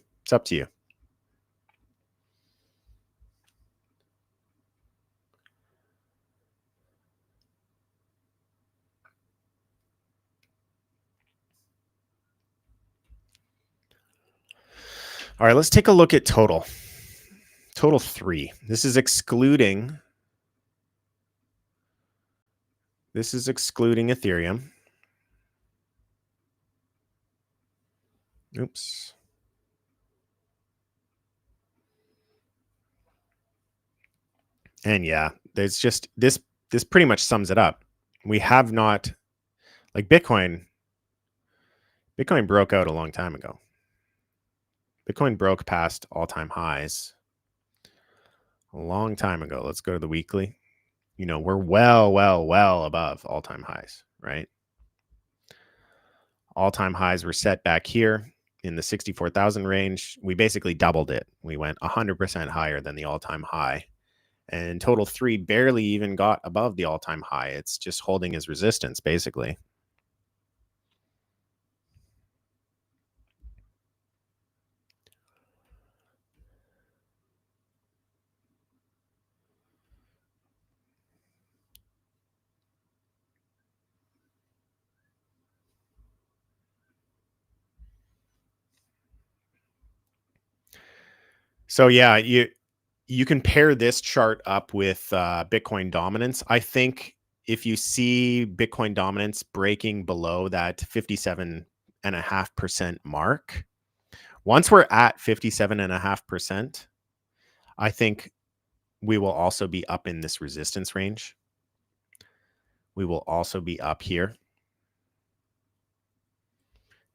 All right, let's take a look at total 3. This is excluding Ethereum. Oops. And yeah, there's just this pretty much sums it up. We have not, like, Bitcoin broke out a long time ago. Bitcoin broke past all-time highs a long time ago. Let's go to the weekly. We're well above all-time highs, right? All-time highs were set back here in the 64,000 range. We basically doubled it. We went 100% higher than the all-time high. And total 3 barely even got above the all-time high. It's just holding as resistance, basically. So yeah, you can pair this chart up with Bitcoin dominance. I think if you see Bitcoin dominance breaking below that 57.5% mark, Once we're at 57.5%, I think we will also be up in this resistance range. We will also be up here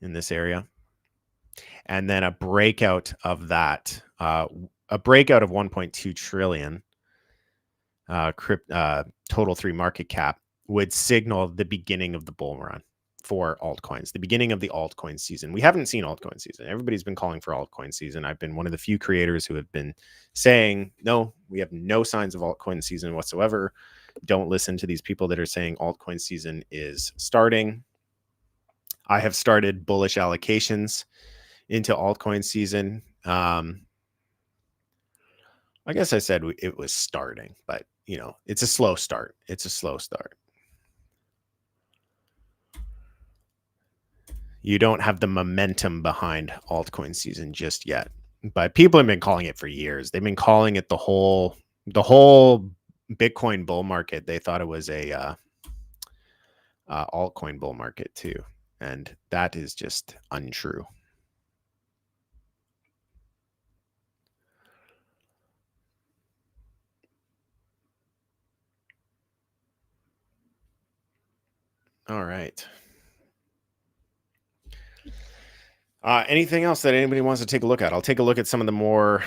in this area. And then a breakout of that, a breakout of 1.2 trillion total 3 market cap would signal the beginning of the bull run for altcoins, the beginning of the altcoin season. We haven't seen altcoin season. Everybody's been calling for altcoin season. I've been one of the few creators who have been saying, no, we have no signs of altcoin season whatsoever. Don't listen to these people that are saying altcoin season is starting. I have started bullish allocations into altcoin season. I guess I said it was starting, but you know, it's a slow start. It's a slow start. You don't have the momentum behind altcoin season just yet, but people have been calling it for years. They've been calling it the whole Bitcoin bull market. They thought it was a altcoin bull market too, and that is just untrue. All right. Anything else that anybody wants to take a look at? I'll take a look at some of the more,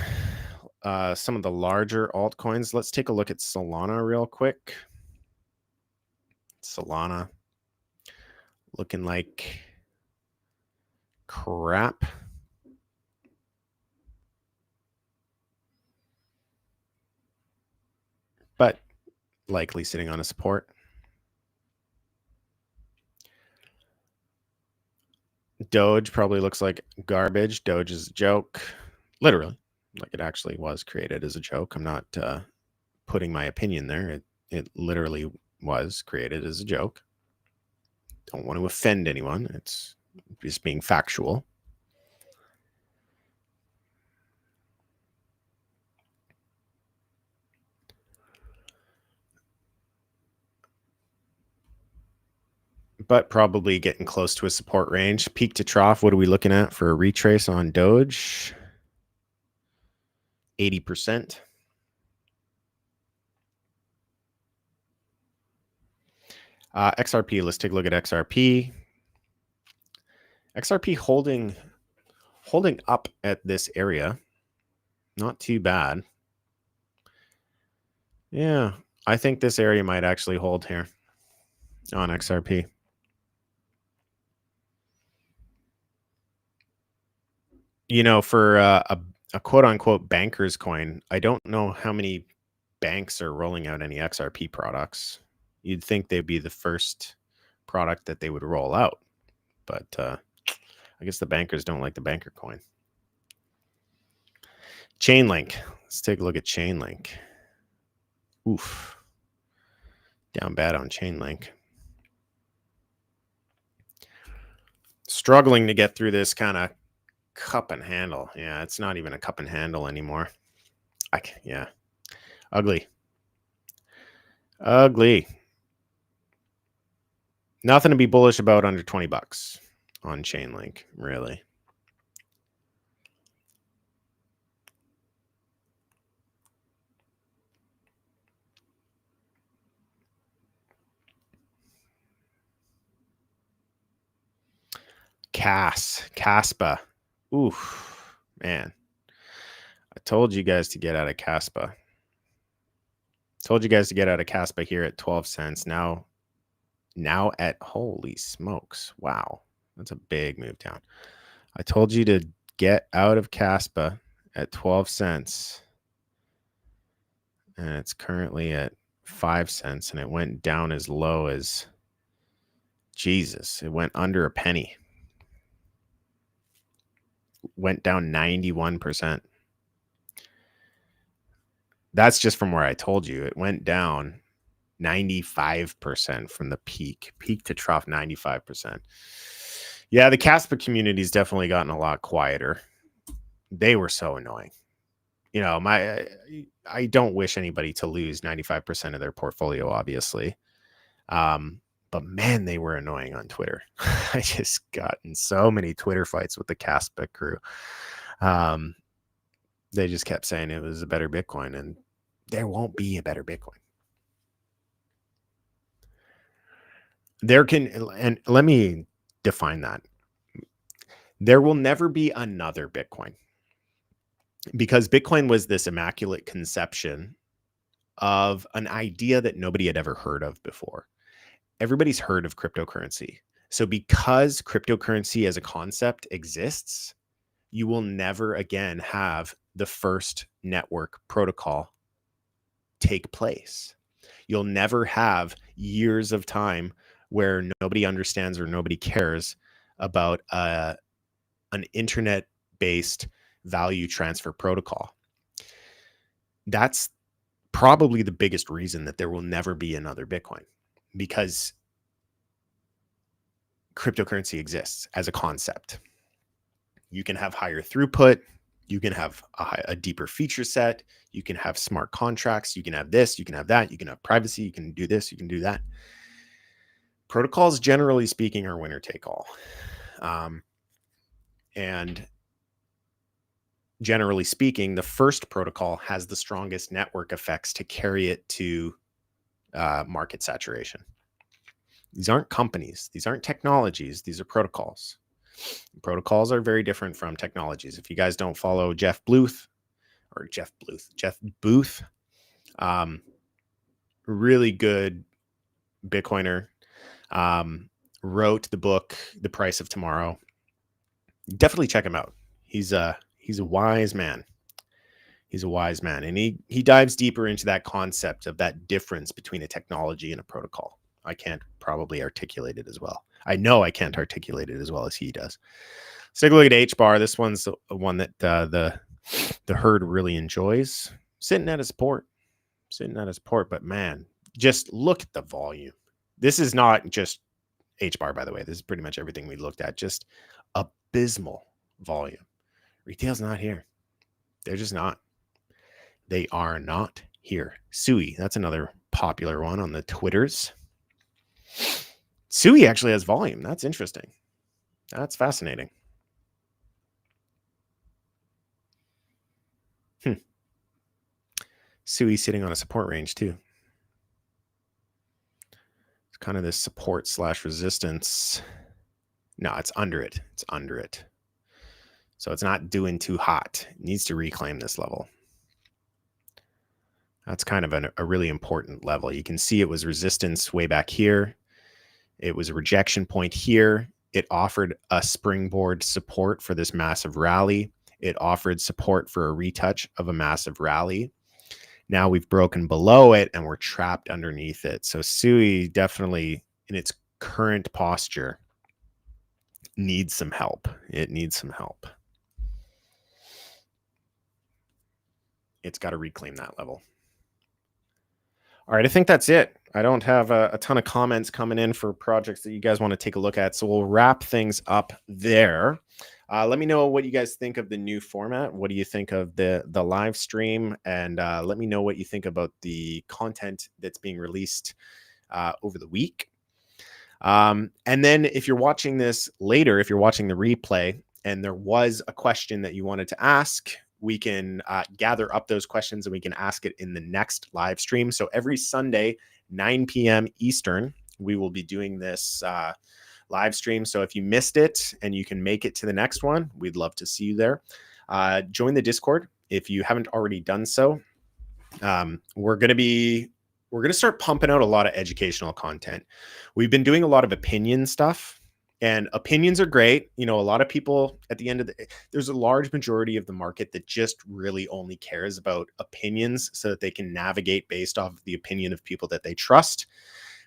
some of the larger altcoins. Let's take a look at Solana real quick. Solana looking like crap. But likely sitting on a support. Doge probably looks like garbage. Doge is a joke. Literally. Like it actually was created as a joke. I'm not putting my opinion there. It literally was created as a joke. Don't want to offend anyone. It's just being factual. But probably getting close to a support range. Peak to trough, what are we looking at for a retrace on Doge? 80%. XRP, let's take a look at XRP. XRP holding up at this area. Not too bad. Yeah, I think this area might actually hold here on XRP. You know, for a quote unquote banker's coin, I don't know how many banks are rolling out any XRP products. You'd think they'd be the first product that they would roll out, but I guess the bankers don't like the banker coin. Chainlink. Let's take a look at Chainlink. Oof. Down bad on Chainlink. Struggling to get through this kind of cup and handle. Yeah, it's not even a cup and handle anymore. Yeah. Ugly. Ugly. Nothing to be bullish about under 20 bucks on Chainlink, really. Caspa. Oof, man. I told you guys to get out of Caspa. Told you guys to get out of Caspa here at 12 cents. Now at, holy smokes. Wow. That's a big move down. I told you to get out of Caspa at 12 cents. And it's currently at 5 cents. And it went down as low as, Jesus, it went under a penny. Went down 91%. That's just from where I told you. It went down 95% from the peak to trough, 95%. Yeah, the Caspa community's definitely gotten a lot quieter. They were so annoying. You know, I don't wish anybody to lose 95% of their portfolio, obviously. but man, they were annoying on Twitter. I just got in so many Twitter fights with the Caspec crew. They just kept saying it was a better Bitcoin, and there won't be a better Bitcoin. And let me define that. There will never be another Bitcoin, because Bitcoin was this immaculate conception of an idea that nobody had ever heard of before. Everybody's heard of cryptocurrency. So because cryptocurrency as a concept exists, you will never again have the first network protocol take place. You'll never have years of time where nobody understands or nobody cares about an internet-based value transfer protocol. That's probably the biggest reason that there will never be another Bitcoin, because cryptocurrency exists as a concept. You can have higher throughput. You can have a deeper feature set. You can have smart contracts. You can have this. You can have that. You can have privacy. You can do this. You can do that. Protocols, generally speaking, are winner take all. And generally speaking, the first protocol has the strongest network effects to carry it to market saturation. These aren't companies. These aren't technologies. These are protocols. Protocols are very different from technologies. If you guys don't follow Jeff Booth, really good Bitcoiner, wrote the book, The Price of Tomorrow. Definitely check him out. He's a wise man. He's a wise man. And he dives deeper into that concept of that difference between a technology and a protocol. I can't probably articulate it as well. I know I can't articulate it as well as he does. Let's take a look at H-bar. This one's one that the herd really enjoys. Sitting at a support. But man, just look at the volume. This is not just H-bar, by the way. This is pretty much everything we looked at. Just abysmal volume. Retail's not here. They're just not. They are not here. Sui, that's another popular one on the Twitters. Sui actually has volume. That's interesting. That's fascinating. Sui sitting on a support range too. It's kind of this support / resistance. No, it's under it. It's under it. So it's not doing too hot. It needs to reclaim this level. That's kind of a really important level. You can see it was resistance way back here. It was a rejection point here. It offered a springboard support for this massive rally. It offered support for a retouch of a massive rally. Now we've broken below it and we're trapped underneath it. So Sui definitely, in its current posture, needs some help. It needs some help. It's got to reclaim that level. All right, I think that's it. I don't have a ton of comments coming in for projects that you guys want to take a look at, so we'll wrap things up there. Let me know what you guys think of the new format. What do you think of the live stream? And let me know what you think about the content that's being released over the week. And then if you're watching this later, if you're watching the replay and there was a question that you wanted to ask, we can gather up those questions and we can ask it in the next live stream. So every Sunday, 9 p.m. Eastern, we will be doing this live stream. So if you missed it and you can make it to the next one, we'd love to see you there. Join the Discord if you haven't already done so. We're going to start pumping out a lot of educational content. We've been doing a lot of opinion stuff. And opinions are great. You know, a lot of people at the end of there's a large majority of the market that just really only cares about opinions so that they can navigate based off of the opinion of people that they trust.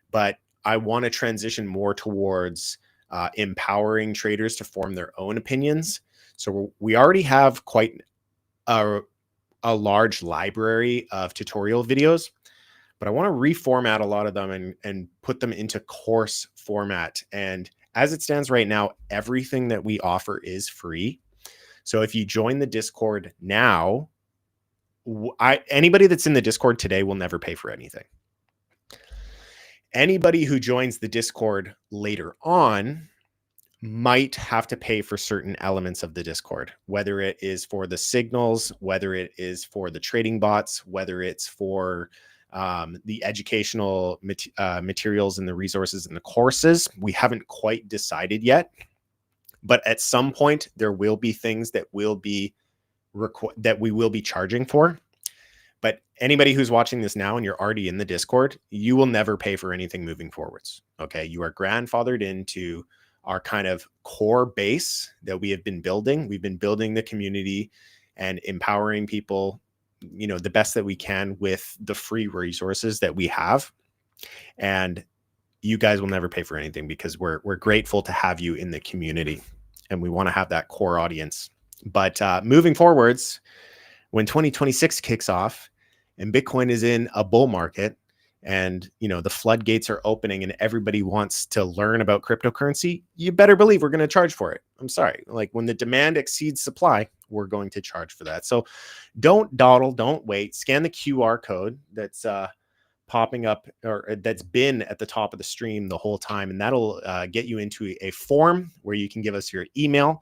But I want to transition more towards empowering traders to form their own opinions. So we already have quite a large library of tutorial videos, but I want to reformat a lot of them and put them into course format. And as it stands right now, everything that we offer is free. So if you join the Discord now, anybody that's in the Discord today will never pay for anything. Anybody who joins the Discord later on might have to pay for certain elements of the Discord, whether it is for the signals, whether it is for the trading bots, whether it's for the educational materials and the resources and the courses. We haven't quite decided yet, but at some point there will be things that will be that we will be charging for. But anybody who's watching this now and you're already in the Discord, you will never pay for anything moving forwards. Okay. You are grandfathered into our kind of core base that we have been building. We've been building the community and empowering people, you know, the best that we can with the free resources that we have. And you guys will never pay for anything because we're grateful to have you in the community and we want to have that core audience. But moving forwards, when 2026 kicks off and Bitcoin is in a bull market and, you know, the floodgates are opening and everybody wants to learn about cryptocurrency, you better believe we're going to charge for it. I'm sorry. Like when the demand exceeds supply, we're going to charge for that. So don't dawdle, don't wait. Scan the QR code that's popping up or that's been at the top of the stream the whole time. And that'll get you into a form where you can give us your email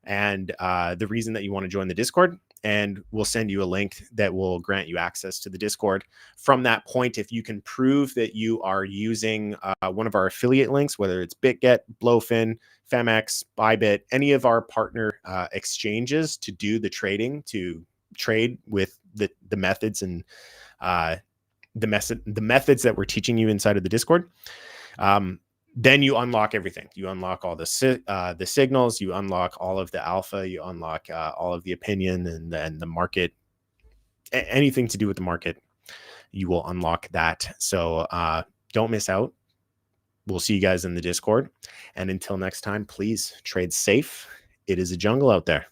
and the reason that you want to join the Discord. And we'll send you a link that will grant you access to the Discord. From that point, if you can prove that you are using one of our affiliate links, whether it's BitGet, Blowfin, Femex, Bybit, any of our partner exchanges to do the trading, to trade with the methods and the methods that we're teaching you inside of the Discord, then you unlock everything. You unlock all the signals, you unlock all of the alpha, you unlock all of the opinion and then the market, anything to do with the market, you will unlock that. So don't miss out. We'll see you guys in the Discord. And until next time, please trade safe. It is a jungle out there.